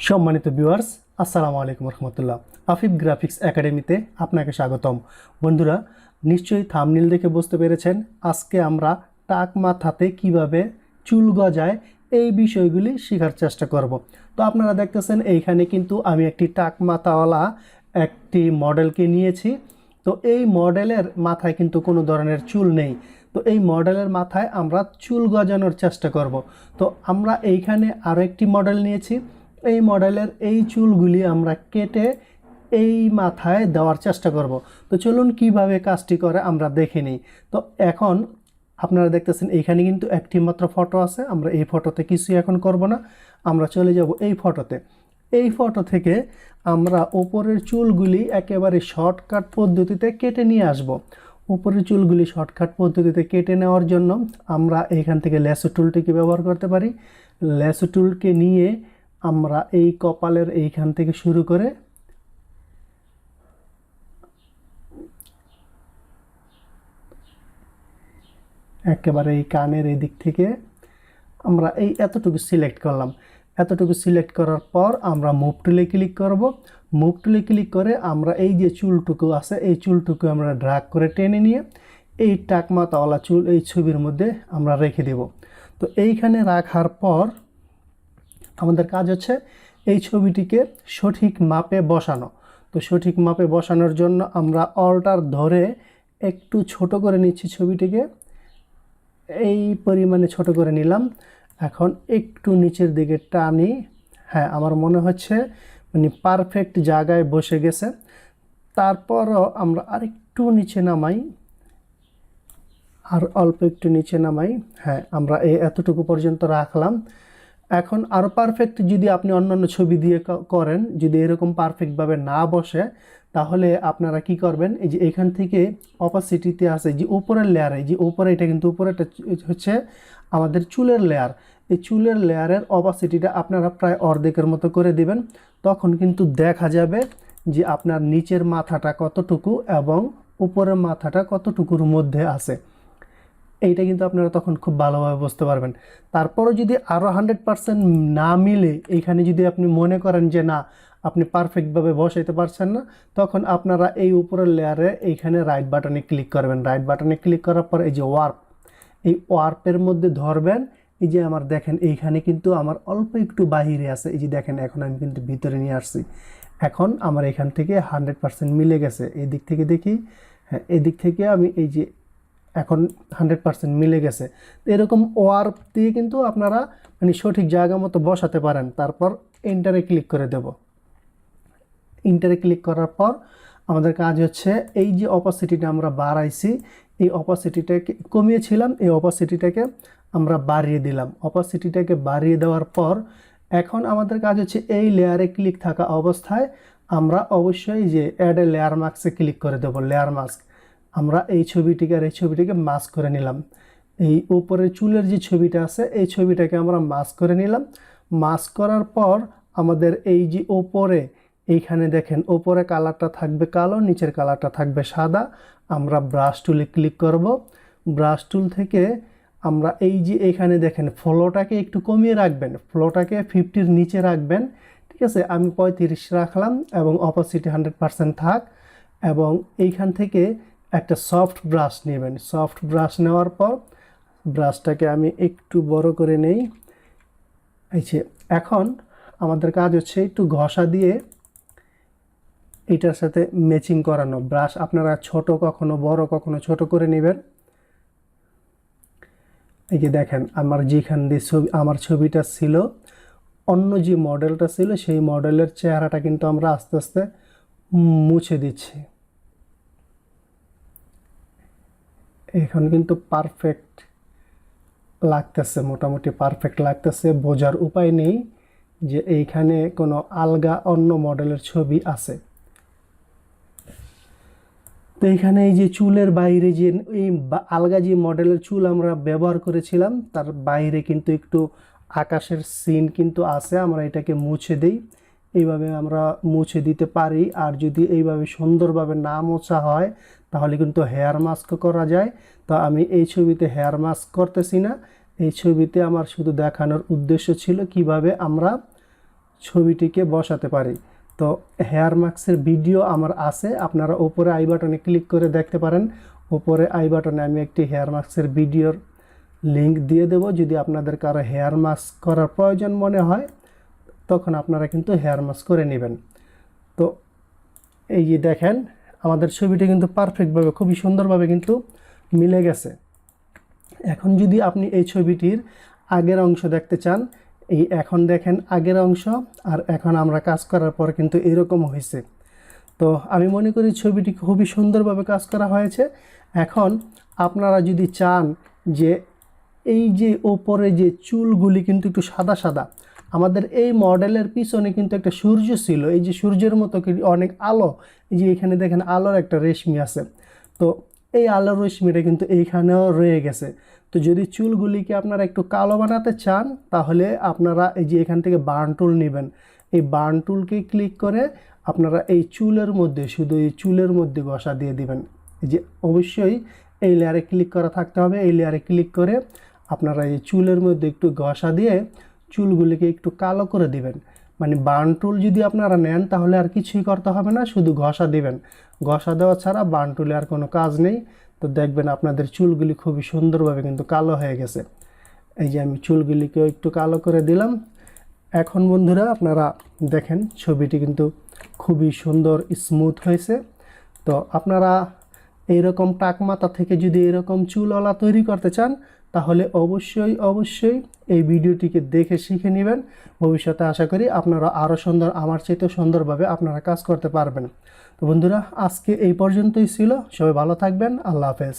সম্মানিত ভিউয়ার্স, আসসালামু আলাইকুম রহমতুল্লাহ। আফিফ গ্রাফিক্স একাডেমিতে আপনাকে স্বাগতম। বন্ধুরা, নিশ্চয়ই থাম্বনেল দেখে বুঝতে পেরেছেন আজকে আমরা টাক মাথাতে কিভাবে চুল গজায় এই বিষয়গুলি শেখার চেষ্টা করব। তো আপনারা দেখতেছেন এইখানে কিন্তু আমি একটি টাক মাথাওয়ালা একটি মডেলকে নিয়েছি। তো এই মডেলের মাথায় কিন্তু কোনো ধরনের চুল নেই। তো এই মডেলের মাথায় আমরা চুল গজানোর চেষ্টা করব। তো আমরা এইখানে আরও একটি মডেল নিয়েছি। এই মডেলের এই চুলগুলি আমরা কেটে এই মাথায় দেওয়ার চেষ্টা করব। তো চলুন কিভাবে কাজটি করে আমরা দেখে নিই। তো এখন আপনারা দেখতেছেন এইখানে কিন্তু একটি মাত্র ফটো আছে। আমরা এই ফটোতে কিছুই এখন করব না, আমরা চলে যাব এই ফটোতে। এই ফটো থেকে আমরা উপরের চুলগুলি একেবারে শর্টকাট পদ্ধতিতে কেটে নিয়ে আসব। উপরের চুলগুলি শর্টকাট পদ্ধতিতে কেটে নেওয়ার জন্য আমরা এইখান থেকে ল্যাসো টুলটিকে ব্যবহার করতে পারি। ল্যাসো টুলকে নিয়ে আমরা এই কপালের এইখান থেকে শুরু করে একেবারে এই কানের এই দিক থেকে আমরা এই এতটুকু সিলেক্ট করলাম। এতটুকু সিলেক্ট করার পর আমরা মুভ টুলে ক্লিক করব। মুভ টুলে ক্লিক করে আমরা এই যে চুলটুকু আছে এই চুলটুকু আমরা ড্র্যাগ করে টেনে নিয়ে এই টাক মাথাওয়ালা চুল এই ছবির মধ্যে আমরা রেখে দেব। তো এইখানে রাখার পর আমাদের কাজ হচ্ছে এই ছবিটিকে সঠিক মাপে বসানো। তো সঠিক মাপে বসানোর জন্য আমরা অল্টার ধরে একটু ছোট করে নিচ্ছি ছবিটিকে, এই পরিমাণে ছোট করে নিলাম। এখন একটু নিচের দিকে টানি। হ্যাঁ, আমার মনে হচ্ছে মানে পারফেক্ট জায়গায় বসে গেছে। তারপরও আমরা আরেকটু নিচে নামাই, আর অল্প একটু নিচে নামাই। হ্যাঁ, আমরা এই এতটুকু পর্যন্ত রাখলাম। এখন আরও পারফেক্ট যদি আপনি অন্যান্য ছবি দিয়ে করেন, যদি এরকম পারফেক্টভাবে না বসে, তাহলে আপনারা কি করবেন, এই যে এখান থেকে অপাসিটিতে আছে যে উপরের লেয়ার, এই যে উপরে এটা কিন্তু উপরেটা হচ্ছে আমাদের চুলের লেয়ার। এই চুলের লেয়ারের অপাসিটিটা আপনারা প্রায় অর্ধেকের মতো করে দিবেন। তখন কিন্তু দেখা যাবে যে আপনার নিচের মাথাটা কতটুকু এবং উপরের মাথাটা কতটুকুর মধ্যে আছে। এইটা কিন্তু আপনারা তখন খুব ভালোভাবে বুঝতে পারবেন। তারপরও যদি আরও 100% না মিলে, এইখানে যদি আপনি মনে করেন যে না আপনি পারফেক্টভাবে বসাইতে পারছেন না, তখন আপনারা এই উপরের লেয়ারে এইখানে রাইট বাটনে ক্লিক করবেন। রাইট বাটনে ক্লিক করার পর এই যে ওয়ার্প, এই ওয়ার্পের মধ্যে ধরবেন। এই যে আমার দেখেন এইখানে কিন্তু আমার অল্প একটু বাহিরে আছে, এই যে দেখেন এখন আমি কিন্তু ভিতরে নিয়ে আসছি। এখন আমার এখান থেকে 100% মিলে গেছে। এই দিক থেকে দেখি, হ্যাঁ এদিক থেকে আমি এই যে এখন 100% মিলে গেছে। তো এরকম ওয়ার্প দিয়ে কিন্তু আপনারা মানে সঠিক জায়গা মতো বসাতে পারেন। তারপর এন্টারে ক্লিক করে দেব। এন্টারে ক্লিক করার পর আমাদের কাজ হচ্ছে এই যে অপাসিটিটা আমরা বাড়াইছি, এই অপাসিটিটাকে কমিয়েছিলাম, এই অপাসিটিটাকে আমরা বাড়িয়ে দিলাম। অপাসিটিটাকে বাড়িয়ে দেওয়ার পর এখন আমাদের কাজ হচ্ছে এই লেয়ারে ক্লিক থাকা অবস্থায় আমরা অবশ্যই যে অ্যাড এ লেয়ার মাস্কে ক্লিক করে দেব। লেয়ার মাস্ক আমরা এই ছবিটিকে আর এই ছবিটিকে মাস্ক করে নিলাম। এই উপরের চুলের যে ছবিটা আছে এই ছবিটাকে আমরা মাস্ক করে নিলাম। মাস্ক করার পর আমাদের এই যে ওপরে এইখানে দেখেন ওপরে কালারটা থাকবে কালো, নিচের কালারটা থাকবে সাদা। আমরা ব্রাশ টুলে ক্লিক করব। ব্রাশ টুল থেকে আমরা এই যে এখানে দেখেন ফ্লোটাকে একটু কমিয়ে রাখবেন, ফ্লোটাকে 50-র নিচে রাখবেন। ঠিক আছে, আমি 35 রাখলাম এবং অপাসিটি 100% থাক। এবং এইখান থেকে একটা সফট ব্রাশ নেবেন। সফট ব্রাশ নেওয়ার পর ব্রাশটাকে আমি একটু বড় করে নেই। এই যে এখন আমাদের কাজ হচ্ছে একটু ঘষা দিয়ে এটার সাথে ম্যাচিং করানো। ব্রাশ আপনারা ছোট কখনো বড় কখনো ছোট করে নেবেন। এই যে দেখেন আমার যেখান দিয়ে আমার ছবিটা ছিল, অন্য যে মডেলটা ছিল সেই মডেলের চেহারাটা কিন্তু আমরা আস্তে আস্তে মুছে দিচ্ছি। এখন কিন্তু পারফেক্ট লাগতেছে, মোটামুটি পারফেক্ট লাগতেছে। বোঝার উপায় নেই যে এইখানে কোনো আলগা অন্য মডেলের ছবি আছে। তো এইখানে এই যে চুলের বাইরে যে এই আলগা যে মডেলের চুল আমরা ব্যবহার করেছিলাম তার বাইরে কিন্তু একটু আকাশের সিন কিন্তু আছে। আমরা এটাকে মুছে দিই, এইভাবে আমরা মুছে দিতে পারি। আর যদি এইভাবে সুন্দরভাবে না মোছা হয় তাহলে কিন্তু হেয়ার মাস্ক করা যায়। তো আমি এই ছবিতে হেয়ার মাস্ক করতেছি না, এই ছবিতে আমার শুধু দেখানোর উদ্দেশ্য ছিল কিভাবে আমরা ছবিটিকে বসাতে পারি। তো হেয়ার মাস্কের ভিডিও আমার আছে, আপনারা উপরে আই বাটনে ক্লিক করে দেখতে পারেন। উপরে আই বাটনে আমি একটি হেয়ার মাস্কের ভিডিওর লিংক দিয়ে দেব। যদি আপনাদের কারো হেয়ার মাস্ক করার প্রয়োজন মনে হয় তখন আপনারা কিন্তু হেয়ার মাস্ক করে নেবেন। তো এই যে দেখেন আমাদের ছবিটি কিন্তু পারফেক্টভাবে খুবই সুন্দরভাবে কিন্তু মিলে গেছে। এখন যদি আপনি এই ছবিটির আগের অংশ দেখতে চান, এই এখন দেখেন আগের অংশ, আর এখন আমরা কাজ করার পর কিন্তু এরকম হয়েছে। তো আমি মনে করি ছবিটি খুবই সুন্দরভাবে কাজ করা হয়েছে। এখন আপনারা যদি চান যে এই যে ওপরে যে চুলগুলি কিন্তু একটু সাদা সাদা, আমাদের এই মডেলের পিছনে কিন্তু একটা সূর্য ছিল, এই যে সূর্যের মতো অনেক আলো, এই যে এখানে দেখেন আলোর একটা রেশমি আছে। তো এই আলোর রশ্মিটা কিন্তু এইখানেও রয়ে গেছে। তো যদি চুলগুলিকে আপনারা একটু কালো বানাতে চান তাহলে আপনারা এই যে এখান থেকে বার্ন টুল নেবেন। এই বার্ন টুলকে ক্লিক করে আপনারা এই চুলের মধ্যে, শুধু এই চুলের মধ্যে ঘষা দিয়ে দিবেন। এই যে অবশ্যই এই লেয়ারে ক্লিক করা থাকতে হবে। এই লেয়ারে ক্লিক করে আপনারা এই চুলের মধ্যে একটু ঘষা দিয়ে চুলগুলিকে একটু কালো করে দিবেন। মানে বার্ন টুল যদি আপনারা নেন তাহলে আর কিছুই করতে হবে না, শুধু ঘষা দিবেন। ঘষা দেওয়া ছাড়া বার্ন টুলে আর কোনো কাজ নেই। তো দেখবেন আপনাদের চুলগুলি খুবই সুন্দরভাবে কিন্তু কালো হয়ে গেছে। এই যে আমি চুলগুলিকেও একটু কালো করে দিলাম। এখন বন্ধুরা আপনারা দেখেন ছবিটি কিন্তু খুবই সুন্দর স্মুথ হয়েছে। তো আপনারা এইরকম টাক মাথা থেকে যদি এরকম চুলওয়ালা তৈরি করতে চান তাহলে অবশ্যই অবশ্যই এই ভিডিওটিকে দেখে শিখে নেবেন। ভবিষ্যতে আশা করি আপনারা আরও সুন্দর, আমার চাইতে সুন্দরভাবে আপনারা কাজ করতে পারবেন। তো বন্ধুরা আজকে এই পর্যন্তই ছিল। সবাই ভালো থাকবেন। আল্লাহ হাফেজ।